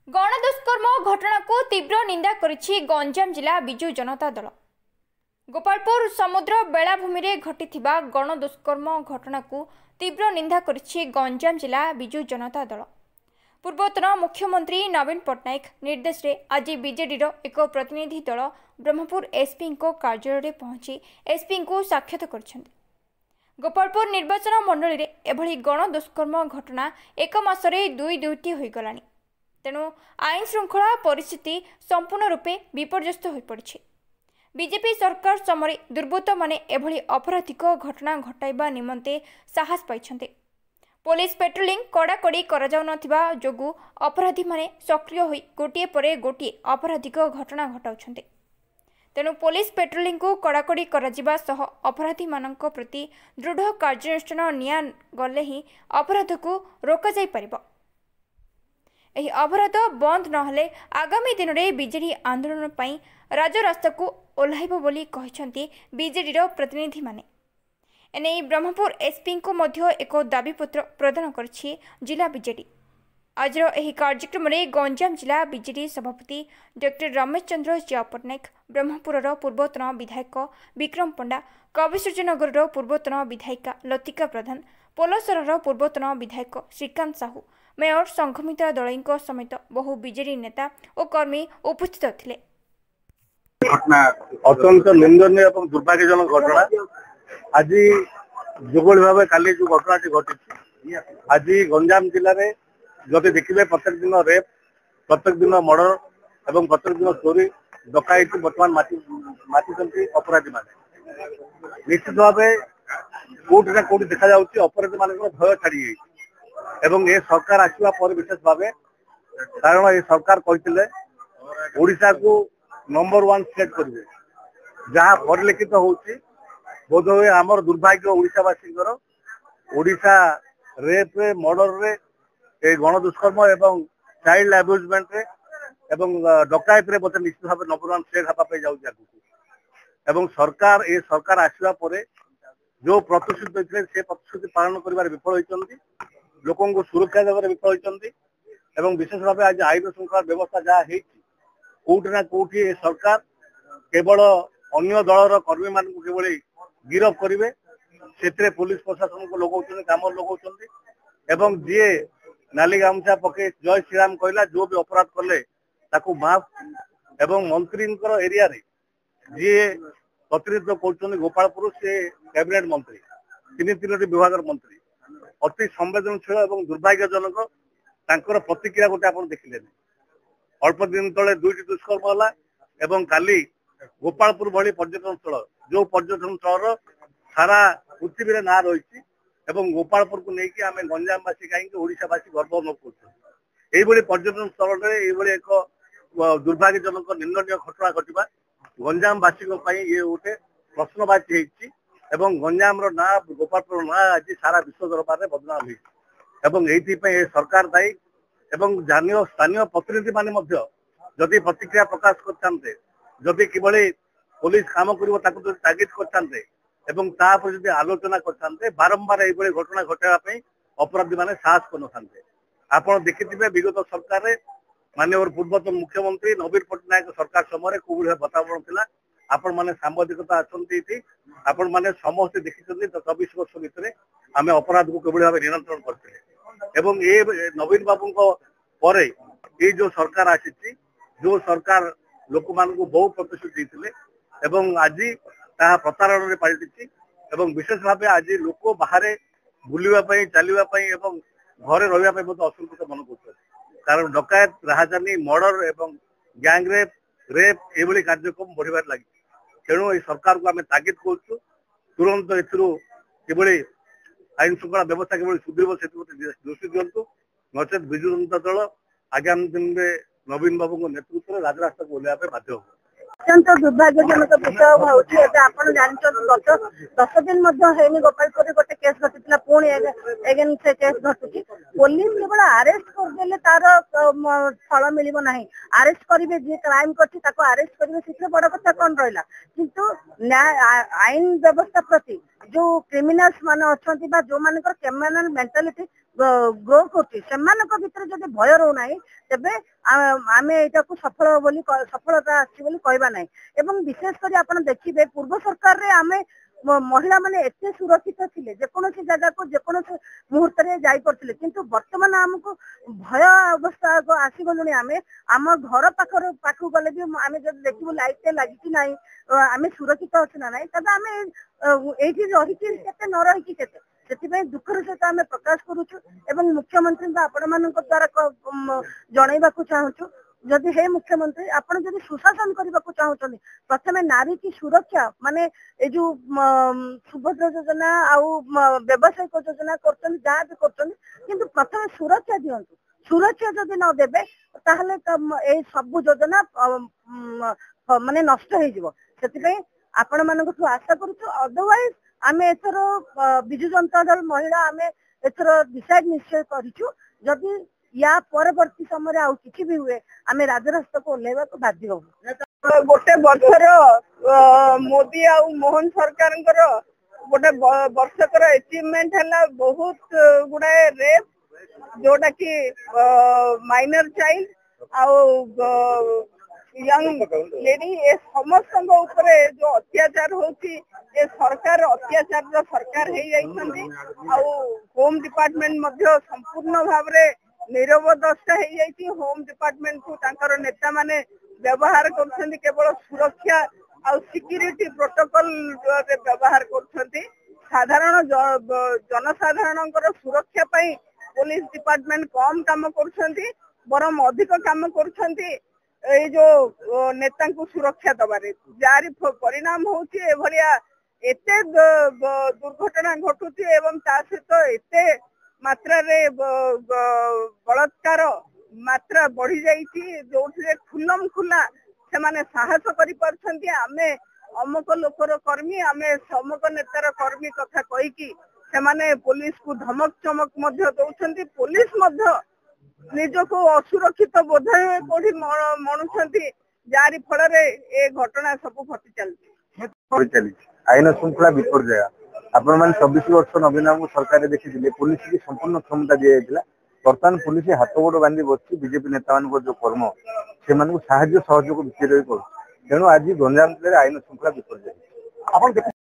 गणदुष्कर्म घटना को तीव्र निंदा करिछि गंजाम जिला बिजु जनता दल। गोपालपुर समुद्र बेलाभूमि रे घटिथिबा गणदुष्कर्म घटना को तीव्र निंदा करिछि गंजाम जिला बिजु जनता दल। पूर्वतन मुख्यमंत्री नवीन पट्टनायक निर्देश रे आज बीजेडी रो एक प्रतिनिधि दल ब्रह्मपुर एसपी को कार्यालय पहुंची एसपी को साक्षात करछन्ते। गोपालपुर निर्वाचन मंडली रे एभली गणदुष्कर्म घटना एक मासरे दुईटी होई गलानी। तेणु आईन श्रृंखला परिस्थिति संपूर्ण रूपे विपर्यस्त हो पड़ी। बीजेपी सरकार समय दुर्बृत्त माने एभली अपराधिक घटना घटाइबा निमंते साहस पाइछन्ते। पुलिस पेट्रोलिंग कड़ाकड़ी करा जाउ नथिबा जोगु अपराधी माने सक्रिय होई गोटिए परे गोटिए अपराधिक घटना घटाउछन्ते। तेणु पुलिस पेट्रोलिंग को कड़ाकड़ी करा जिबा सह अपराधी मानक प्रति दृढ़ कार्यानुष्ठान निया गले ही अपराध को रोका जाई परिबो। एही अपराध बंद नहले आगामी दिन में बीजेडी आंदोलन पर राजरास्ता को ओह्लाइब बोली कहिसंती बीजेडी रो प्रतिनिधि माने। एने ब्रह्मपुर एसपी को मध्य एक दाबीपत्र प्रदान करछि जिला बीजेडी। आज एही कार्यक्रम में गंजाम जिला बीजेडी सभापति डॉक्टर रमेश चंद्र जिया पट्टनायक, ब्रह्मपुर पूर्वतन विधायक विक्रम पंडा, कविसूर्यनगर पूर्वतन विधायिका लतिका प्रधान, पोलसर पूर्वतन विधायक श्रीकांत साहू, मेयर संघमित्रा दलई समेत बहु बीजेडी नेता और कर्मी उपस्थित थिले। घटना अत्यंत निंदनीय और दुर्भाग्यजनक घटना। आज जो भाव काली जो घटना घटी आज गंजाम जिले में जदि देखिए प्रत्येक दिन रेप, प्रत्येक दिन मर्डर एवं प्रत्येक दिन चोरी डकायती बर्तमान माति अपराधी मान निश्चित भाव कोटि ना कोटि देखा जाऊँगी अपराधी मान भय छाड़ी एवं ये सरकार आसवा पर विशेष भाव कारण ये सरकार कहते ओडिशा को नंबर 1 स्टेट करेंगे जहाँ परिलक्षित होची बोध हुए आमर दुर्भाग्य ओडिशावासी ओडिशा रेप रे मर्डर रे गणदुष्कर्म एवं चाइल्ड अब्यूजमेंट रे एवं डकायत रे बोध निश्चित भाव नंबर 1 स्टेट हाँपा जाऊँगी एवं सरकार ये सरकार आसवा पर जो प्रतिश्रुति देते से प्रतिश्रुति पालन कर विफल होती लोकों को सुरक्षा देवर विफल होती एवं विशेष भाव आज आईन श्रृंखला व्यवस्था जहाँ कोटि ना कोटि सरकार केवल अन्य दलर कर्मी मान गिरफ करेंगे से पुलिस प्रशासन को लगौन काम लगौन एवं जी नाली गामछा पके जय श्रीराम कहला जो भी अपराध कले ताकू माफ एवं मंत्री एरिया रे जी प्रतिनिधित्व कर गोपालपुर से कैबिनेट मंत्री तीन विभाग मंत्री अति संवेदनशील और दुर्भाग्यजनक तांकर प्रतिक्रिया गोटे आप देखिले अल्प दिन तले 2टी दुष्कर्म है काली गोपालपुर भली पर्यटन स्थल जो पर्यटन स्थल सारा पृथ्वी ना रही गोपालपुर को लेकिन आम गंजामवासी कहीं ओडिशावासी गर्व अनुभव कर पर्यटन स्थल एक दुर्भाग्यजनक निंदनीय घटना घटवा गंजामवासी ये गोटे प्रश्नवाची एवं गंजाम ना गोपालपुर ना आज सारा विश्व दरबार में बदनाम ये सरकार दायी एवं स्थानीय प्रतिनिधि माने जदि प्रतिक्रिया प्रकाश करते जदि किभली पुलिस काम कर तागिद करते एवं तापर आलोचना करते बारंबार ये घटना घटाइवाई अपराधी माने साहस कर आपड़ देखिए विगत सरकार माननीय पूर्वतन मुख्यमंत्री नवीन पट्टनायक सरकार समय कौन वातावरण था आपण मैंने सांबादिकता अच्छी आपण मैंने समस्ते देखी 24 वर्ष भितर आम अपराध को किभली भाव नियंत्रण करते ये नवीन बाबू पर ये जो सरकार आसी जो सरकार लोक मान बहु प्रतिश्रुति देते आज ता प्रतारण में पलटि विशेष भाव आज लोक बाहर बुलवाई चलवाई घरे रही असंतुष्ट मन कर कारण डकायत राहजानी मर्डर एवं गैंगरेप रेप ये कार्यक्रम बढ़िबार लगी तेणु ये सरकार को आम तागिद कर तुरंत एभली आईन श्रृंखला व्यवस्था के सुधर से दृष्टि दिंतु नचेत विजु जनता दल आगामी दिन में नवीन बाबू को नेतृत्व राजरास्ता को ओह्लैया बाध्य हो। अत्यंत दुर्भाग्यजनक विषय होती आप जानते 10 दिन गोपालपुर गोटे केस घटी पुणी एगेन से केस घटुची पुलिस केवल आरेस्ट करदे तार फल मिल ना आरेस्ट करेंगे जी क्राइम कर आरेस्ट करेंगे बड़ कथा कौन रहा किंतु आईन व्यवस्था प्रति जो क्रिमिनाल्स मान अच्छा जो मान क्रिमिनाल मेंटालिटी ଗ୍ରୋ କରୁଛି ସେମାନଙ୍କ ଭିତରେ ଯଦି ଭୟ ରହୁନାହିଁ ତେବେ ଆମେ ଏଇଟାକୁ ସଫଳତା ଆସିଛି ବୋଲି କହିବା ନାହିଁ। ଏବଂ ବିଶେଷ କରି ଆପଣ ଦେଖିବେ ପୂର୍ବ ସରକାରରେ ଆମେ ମହିଳା ମାନେ ଏତେ ସୁରକ୍ଷିତ ଥିଲେ ଯେକୌଣସି ଜାଗାକୁ ଯେକୌଣସି ମୁହୂର୍ତ୍ତରେ ଯାଇପାରୁଥିଲେ, କିନ୍ତୁ ବର୍ତ୍ତମାନ ଆମକୁ ଭୟ ଅବସ୍ଥା ଆସିଗଲୁଣି। ଆମେ ଆମ ଘର ପାଖକୁ ଗଲେ ବି ଆମେ ଯଦି ଦେଖିବୁ ଲାଇଟ୍ ଲାଗିଛି ନାହିଁ, ଆମେ ସୁରକ୍ଷିତ ଅଛୁ ନା ନାହିଁ, ତେବେ ଆମେ ଏଇଠି ରହିକି କେତେ ନ ରହିକି କେତେ, ସେଥିପାଇଁ ଦୁଃଖର ସହିତ ଆମେ ପ୍ରକାଶ କରୁଛୁ ଏବଂ ମୁଖ୍ୟମନ୍ତ୍ରୀଙ୍କୁ ଆପଣମାନଙ୍କ ଦ୍ୱାରା ଜଣେଇବାକୁ ଚାହୁଁଛୁ, ଯଦି ହେ ମୁଖ୍ୟମନ୍ତ୍ରୀ ଆପଣ ଯଦି ସୁଶାସନ କରିବାକୁ ଚାହୁଁଛନ୍ତି ପ୍ରଥମେ ନାରୀ କି ସୁରକ୍ଷା ମାନେ ଏ ଯୋଉ ସୁଭଦ୍ରା ଯୋଜନା ଆଉ ବ୍ୟବସାୟିକ ଯୋଜନା କରୁଛନ୍ତି ଯାହା ବି କରୁଛନ୍ତି, କିନ୍ତୁ ପ୍ରଥମେ ସୁରକ୍ଷା ଦିଅନ୍ତୁ। ସୁରକ୍ଷା ଯଦି ନ ଦେବେ ତାହେଲେ ଏଇ ସବୁ ଯୋଜନା ମାନେ ନଷ୍ଟ ହେଇଯିବ। ସେଥିପାଇଁ ଆପଣ ମାନଙ୍କଠୁ ଆଶା କରୁଛୁ। ଅଦରୱାଇଜ ଆମେ ଏଥର ବିଜୁ ଜନତା ଦଳ ମହିଳା ଆମେ ଏଥର ଡିସାଇଡ୍ ନିଶ୍ଚୟ କରିଛୁ, ଯଦି ୟା ପରବର୍ତ୍ତୀ ସମୟରେ ଆଉ କିଛି ବି ହୁଏ ଆମେ ରାଜରାସ୍ତାକୁ ଓହ୍ଲାଇବାକୁ ବାଧ୍ୟ ହବୁ। ଗୋଟେ ବର୍ଷର ମୋଦି ଆଉ ମୋହନ ସରକାରଙ୍କର ଗୋଟେ ବର୍ଷକର ଆଚିଭମେଣ୍ଟ ହେଲା ବହୁତ ଗୁଡାଏ ରେପ୍, ଯୋଉଟା କି ମାଇନର ଚାଇଲ୍ଡ ଆଉ ୟଙ୍ଗ ଲେଡି ଏ ସମସ୍ତଙ୍କ ଉପରେ ଯୋଉ ଅତ୍ୟାଚାର ହଉଛି, ଏ ସରକାର ଅତ୍ୟାଚାରର ସରକାର ହେଇଯାଇଛନ୍ତି। ଆଉ ହୋମ ଡିପାର୍ଟମେଣ୍ଟ ମଧ୍ୟ ସମ୍ପୂର୍ଣ୍ଣ ଭାବରେ ନିରବଦସ୍ତା ହେଇଯାଇଛି। ହୋମ ଡିପାର୍ଟମେଣ୍ଟ କୁ ତାଙ୍କର ନେତା ମାନେ ବ୍ୟବହାର କରୁଛନ୍ତି କେବଳ ସୁରକ୍ଷା ଆଉ ସିକ୍ୟୁରିଟି ପ୍ରୋଟୋକଲ ରେ ବ୍ୟବହାର କରୁଛନ୍ତି। ସାଧାରଣ ଜନସାଧାରଣଙ୍କର ସୁରକ୍ଷା ପାଇଁ ପୋଲିସ ଡିପାର୍ଟମେଣ୍ଟ କମ କାମ କରୁଛନ୍ତି, ବରଂ ଅଧିକ କାମ କରୁଛନ୍ତି ଏଇ ଯୋଉ ନେତାଙ୍କୁ ସୁରକ୍ଷା ଦବାରେ, ଯାରି ପରିଣାମ ହଉଛି ଏଭଳିଆ ଏତେ ଦୁର୍ଘଟଣା ଘଟୁଛି ଏବଂ ତା ସହିତ ଏତେ ମାତ୍ରାରେ ବଳାତ୍କାର ମାତ୍ରା ବଢି ଯାଇଛି, ଯୋଉଥିରେ ଖୁଲମ ଖୁଲା ସେମାନେ ସାହସ କରିପାରୁଛନ୍ତି ଆମେ ଅମକ ଲୋକର କର୍ମୀ, ଆମେ ସମକ ନେତାର କର୍ମୀ କଥା କହିକି ସେମାନେ ପୋଲିସକୁ ଧମକ ଚମକ ମଧ୍ୟ ଦଉଛନ୍ତି। ପୋଲିସ ମଧ୍ୟ ନିଜକୁ ଅସୁରକ୍ଷିତ ବୋଧ ହୁଏ କୋଉଠି ମଣୁଛନ୍ତି, ଯାରି ଫଳରେ ଏ ଘଟଣା ସବୁ ଘଟି ଚାଲିଛି। ଆଇନ ଶୃଙ୍ଖଳା ବିପର୍ଯ୍ୟୟ ଆପଣ ମାନେ 24 ବର୍ଷ ନବୀନ ବାବୁ ସରକାରରେ ଦେଖିଥିଲେ ପୁଲିସ କି ସମ୍ପୂର୍ଣ୍ଣ କ୍ଷମତା ଦିଆଯାଇଥିଲା। ବର୍ତ୍ତମାନ ପୁଲିସ ହାତ ଗୋଡ ବାନ୍ଧି ବସିଛି ବିଜେପି ନେତାମାନଙ୍କ ଯୋଉ କର୍ମ ସେମାନଙ୍କୁ ସାହାଯ୍ୟ ସହଯୋଗ ଭିତରେ କରୁଛି। ତେଣୁ ଆଜି ଗଞ୍ଜାମ ଜିଲ୍ଲାରେ ଆଇନ ଶୃଙ୍ଖଳା ବିପର୍ଯ୍ୟୟ। ଆପଣ